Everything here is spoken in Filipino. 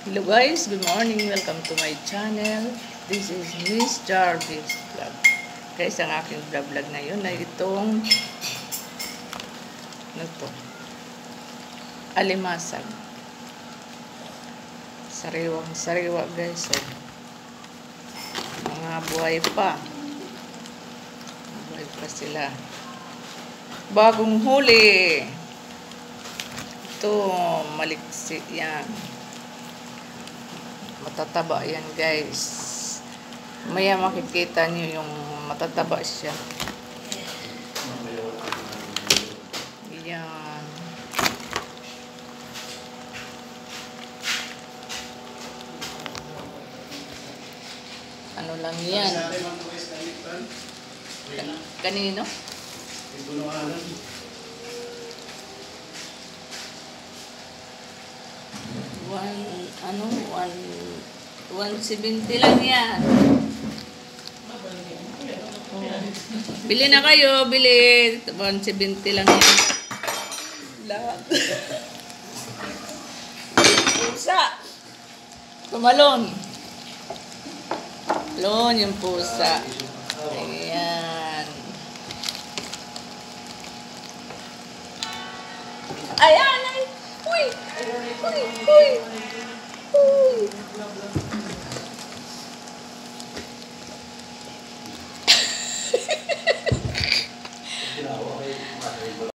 Hello guys, good morning. Welcome to my channel. This is Miss Jarvis Vlog. Guys, ang aking vlog ngayon ay itong alimasag. Sariwang sariwa guys. Mga buhay pa. Buhay pa sila. Bagong huli. Ito, maliksik yan. Matataba yan guys. Maya makikita nyo yung matataba siya. Yan. Ano lang yan? Kanino? 170 lang yan. Bili na kayo, bili. 170 lang yan. Lahat. Pusa. Tumalon. Tumalon yung pusa. Ayan. Ayan. Uy. Uy. Uy. Uy.